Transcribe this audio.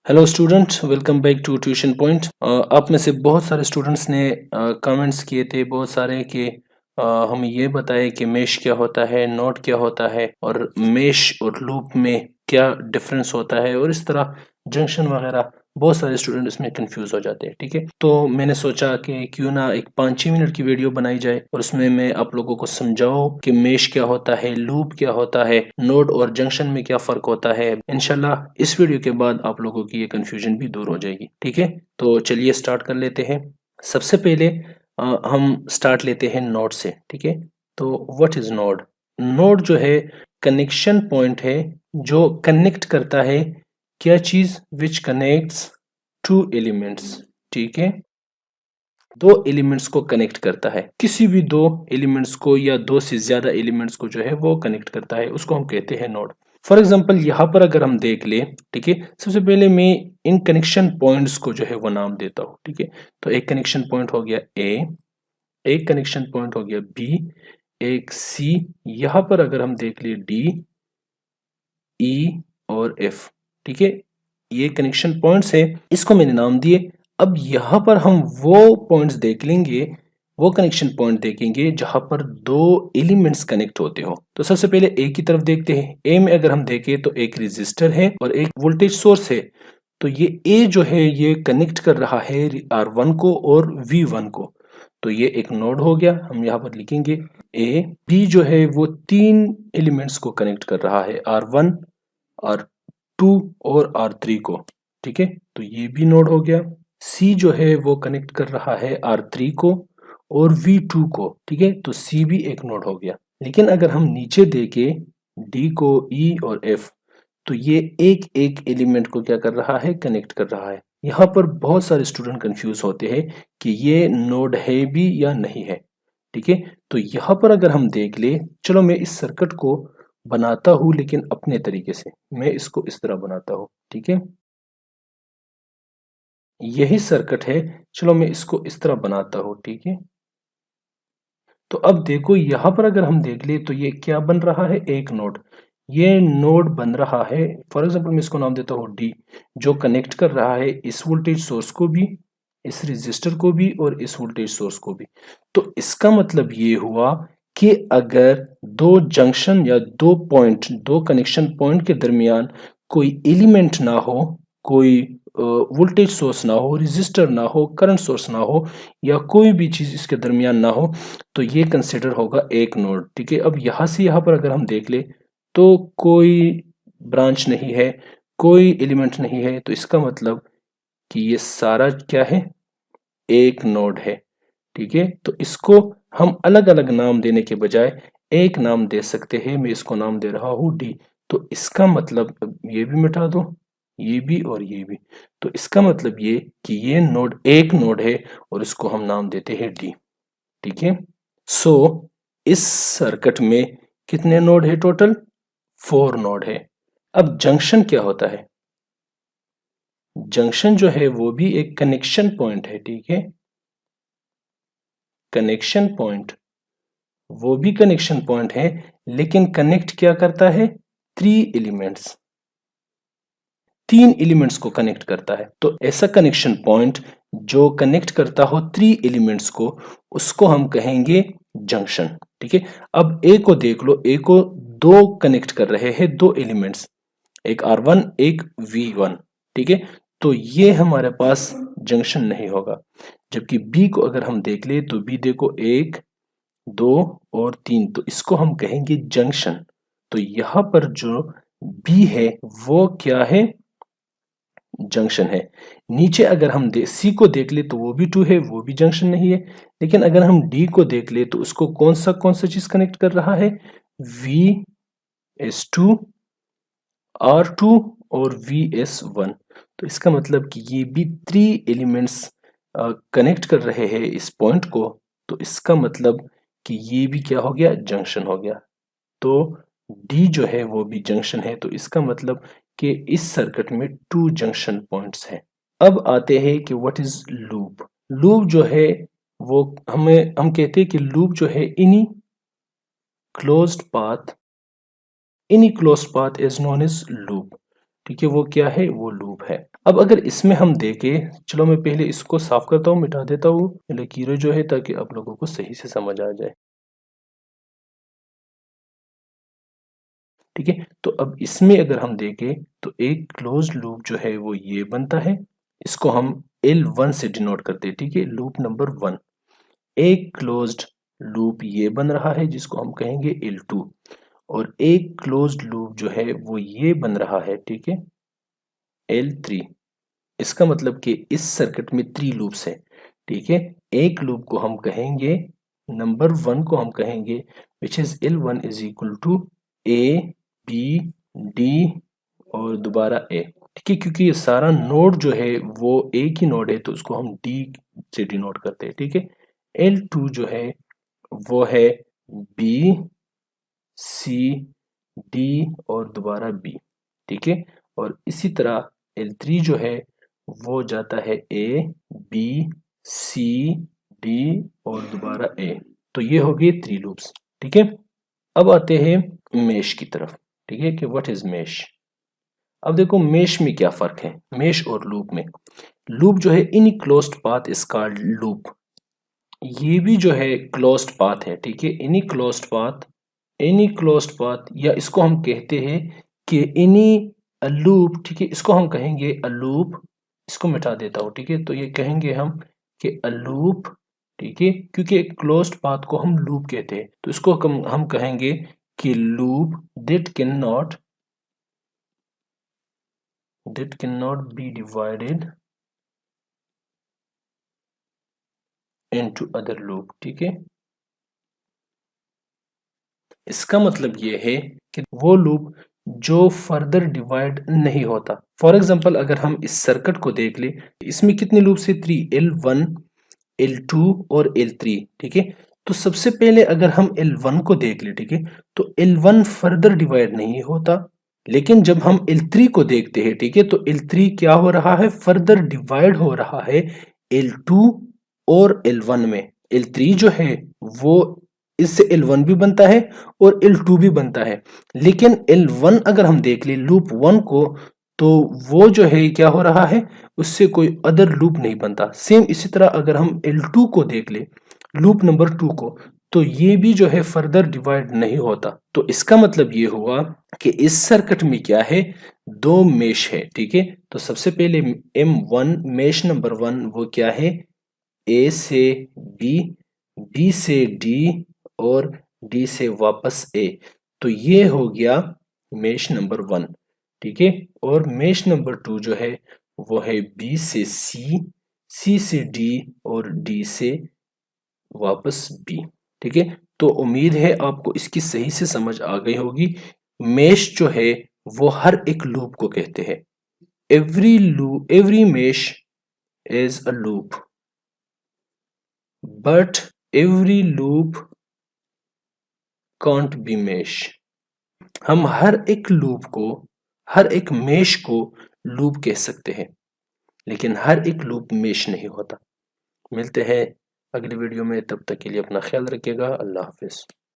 Hello student, welcome back to tuition point. आप में से बहुत सारे स्टूडेंट्स ने कमेंट्स किए थे बहुत सारे कि हमें ये बताएं कि मेश क्या होता है, नोड क्या होता है और मेश और लूप में क्या डिफरेंस होता है, और इस तरह जंक्शन वगैरह बहुत सारे स्टूडेंट इसमें कंफ्यूज हो जाते हैं। ठीक है, तो मैंने सोचा कि क्यों ना एक 5-6 मिनट की वीडियो बनाई जाए और उसमें मैं आप लोगों को समझाऊं कि मेश क्या होता है, लूप क्या होता है, नोड और जंक्शन में क्या फर्क होता है। इंशाल्लाह इस वीडियो के बाद आप लोगों की ये कंफ्यूजन भी दूर हो जाएगी। ठीक है, तो चलिए स्टार्ट कर लेते हैं। सबसे पहले हम स्टार्ट लेते हैं नोड से। ठीक है, तो व्हाट इज नोड? नोड जो है कनेक्शन पॉइंट है जो कनेक्ट करता है क्या चीज, विच कनेक्ट्स टू एलिमेंट्स। ठीक है, दो एलिमेंट्स को कनेक्ट करता है, किसी भी दो एलिमेंट्स को या दो से ज्यादा एलिमेंट्स को जो है वो कनेक्ट करता है, उसको हम कहते हैं नोड। फॉर एग्जाम्पल यहाँ पर अगर हम देख ले, ठीक है, सबसे पहले मैं इन कनेक्शन पॉइंट्स को जो है वो नाम देता हूँ। ठीक है, तो एक कनेक्शन पॉइंट हो गया ए, एक कनेक्शन पॉइंट हो गया बी, एक सी, यहाँ पर अगर हम देख ले डी, ई और एफ। ठीक है, ये कनेक्शन पॉइंट्स है, इसको मैंने नाम दिए। अब यहाँ पर हम वो पॉइंट्स देख लेंगे, वो कनेक्शन पॉइंट देखेंगे जहां पर दो एलिमेंट्स कनेक्ट होते हो। तो सबसे पहले ए की तरफ देखते हैं। ए में अगर हम देखें तो एक रेजिस्टर है और एक वोल्टेज सोर्स है। तो ये ए जो है ये कनेक्ट कर रहा है R1 को और V1 को, तो ये एक नोड हो गया। हम यहाँ पर लिखेंगे ए। बी जो है वो तीन एलिमेंट्स को कनेक्ट कर रहा है, R1, R2 और R3 को। ठीक है, तो ये भी नोड हो गया। सी जो है वो कनेक्ट कर रहा है R3 को और V2 को। ठीक है, तो सी भी एक नोड हो गया। लेकिन अगर हम नीचे देखें डी को, ई और एफ, तो ये एक एक एलिमेंट को क्या कर रहा है, कनेक्ट कर रहा है। यहाँ पर बहुत सारे स्टूडेंट कंफ्यूज होते हैं कि ये नोड है भी या नहीं है। ठीक है, तो यहाँ पर अगर हम देख ले, चलो मैं इस सर्किट को बनाता हूँ लेकिन अपने तरीके से, मैं इसको इस तरह बनाता हूँ। ठीक है, यही सर्किट है, चलो मैं इसको इस तरह बनाता हूँ। ठीक है, तो अब देखो यहाँ पर अगर हम देख ले तो ये क्या बन रहा है, एक नोड। ये नोड बन रहा है, फॉर एग्जांपल मैं इसको नाम देता हूँ डी, जो कनेक्ट कर रहा है इस वोल्टेज सोर्स को भी, इस रेजिस्टर को भी और इस वोल्टेज सोर्स को भी। तो इसका मतलब ये हुआ कि अगर दो जंक्शन या दो पॉइंट, दो कनेक्शन पॉइंट के दरमियान कोई एलिमेंट ना हो, कोई वोल्टेज सोर्स ना हो, रेजिस्टर ना हो, करंट सोर्स ना हो, या कोई भी चीज इसके दरमियान ना हो, तो ये कंसिडर होगा एक नोड। ठीक है, अब यहां से यहां पर अगर हम देख ले तो कोई ब्रांच नहीं है, कोई एलिमेंट नहीं है, तो इसका मतलब कि ये सारा क्या है, एक नोड है। ठीक है, तो इसको हम अलग अलग नाम देने के बजाय एक नाम दे सकते हैं। मैं इसको नाम दे रहा हूं डी। तो इसका मतलब, अब ये भी मिटा दो, ये भी और ये भी, तो इसका मतलब ये कि ये नोड एक नोड है और इसको हम नाम देते हैं डी। ठीक है, सो इस सर्किट में कितने नोड है टोटल, 4 नोड है। अब जंक्शन क्या होता है? जंक्शन जो है वो भी एक कनेक्शन पॉइंट है। ठीक है, कनेक्शन पॉइंट, वो भी कनेक्शन पॉइंट है, लेकिन कनेक्ट क्या करता है, थ्री एलिमेंट्स, तीन एलिमेंट्स को कनेक्ट करता है। तो ऐसा कनेक्शन पॉइंट जो कनेक्ट करता हो थ्री एलिमेंट्स को, उसको हम कहेंगे जंक्शन। ठीक है, अब ए को देख लो, ए को दो कनेक्ट कर रहे हैं, दो एलिमेंट्स, एक R1 एक V1। ठीक है, तो ये हमारे पास जंक्शन नहीं होगा। जबकि बी को अगर हम देख ले तो बी देखो, एक, दो और तीन, तो इसको हम कहेंगे जंक्शन। तो यहां पर जो बी है वो क्या है, जंक्शन है। नीचे अगर हम सी को देख ले तो वो भी टू है, वो भी जंक्शन नहीं है। लेकिन अगर हम डी को देख ले तो उसको कौन सा चीज कनेक्ट कर रहा है, VS2, R2 और VS1। तो इसका मतलब कि ये भी थ्री एलिमेंट्स कनेक्ट कर रहे हैं इस पॉइंट को। तो इसका मतलब कि ये भी क्या हो गया, जंक्शन हो गया। तो डी जो है वो भी जंक्शन है। तो इसका मतलब कि इस सर्किट में टू जंक्शन पॉइंट्स हैं। अब आते हैं कि व्हाट इज लूप। लूप जो है वो हम कहते हैं कि लूप जो है इनी closed path, is known as loop. ठीक है, वो क्या है, वो लूप है। अब अगर इसमें हम देखें, चलो मैं पहले इसको साफ करता हूँ, मिटा देता हूँ लकीरें जो है, ताकि आप लोगों को सही से समझ आ जाए। ठीक है, तो अब इसमें अगर हम देखें तो एक क्लोज लूप जो है वो ये बनता है, इसको हम L1 से डिनोट करते हैं। ठीक है, लूप नंबर 1। एक क्लोज्ड लूप ये बन रहा है जिसको हम कहेंगे L2, और एक क्लोज्ड लूप जो है वो ये बन रहा है, ठीक है, L3। इसका मतलब कि इस सर्किट में 3 लूप्स हैं। ठीक है, एक लूप को हम कहेंगे, नंबर 1 को हम कहेंगे which is L1 is equal to A B D और दोबारा A। ठीक है, क्योंकि ये सारा नोड जो है वो एक ही नोड है, तो उसको हम D से डिनोट करते हैं। ठीक है, L2 जो है वो है B C D और दोबारा B। ठीक है, और इसी तरह L3 जो है वो जाता है A B C D और दोबारा A। तो ये हो गए 3 लूप्स। ठीक है, अब आते हैं मेश की तरफ। ठीक है, कि व्हाट इज मेश। अब देखो मेश में क्या फर्क है, मेश और लूप में। लूप जो है इन closed path is called loop, ये भी जो है क्लोज्ड पाथ है। ठीक है, एनी क्लोज्ड पाथ, या इसको हम कहते हैं कि एनी अ लूप। ठीक है, इसको हम कहेंगे अ लूप, इसको मिटा देता हूँ। ठीक है, तो ये कहेंगे हम कि अ लूप। ठीक है, क्योंकि क्लोज्ड पाथ को हम लूप कहते हैं, तो इसको हम कहेंगे कि loop that cannot be divided into other loop। ठीक है, इसका मतलब ये है कि वो लूप जो फर्दर डिवाइड नहीं होता। फॉर एग्जांपल अगर हम इस सर्किट को देख ले, इसमें कितने लूप से 3, L1 L2 और L3। ठीक है, तो सबसे पहले अगर हम L1 को देख ले, ठीक है, तो L1 फर्दर डिवाइड नहीं होता। लेकिन जब हम L3 को देखते हैं, ठीक है, तो L3 क्या हो रहा है, फर्दर डिवाइड हो रहा है L2 और L1 में। L3 जो है वो इससे L1 भी बनता है और L2 भी बनता है। लेकिन L1 अगर हम देख ले लूप 1 को, तो वो जो है क्या हो रहा है, उससे कोई अदर लूप नहीं बनता। सेम इसी तरह अगर हम L2 को देख ले, लूप नंबर 2 को, तो ये भी जो है फर्दर डिवाइड नहीं होता। तो इसका मतलब ये हुआ कि इस सर्किट में क्या है, 2 मेश है। ठीक है, तो सबसे पहले M1 मेश नंबर 1 वो क्या है, A से B, B से D और D से वापस A। तो ये हो गया मेश नंबर 1। ठीक है, और मेश नंबर 2 जो है वो है B से C, C से D और D से वापस B। ठीक है, तो उम्मीद है आपको इसकी सही से समझ आ गई होगी। मेश जो है वो हर एक लूप को कहते हैं। Every mesh is a loop, but every loop can't be mesh. हम हर एक लूप को, हर एक मेश को लूप कह सकते हैं, लेकिन हर एक लूप मेश नहीं होता। मिलते हैं अगली वीडियो में, तब तक के लिए अपना ख्याल रखिएगा। अल्लाह हाफिज।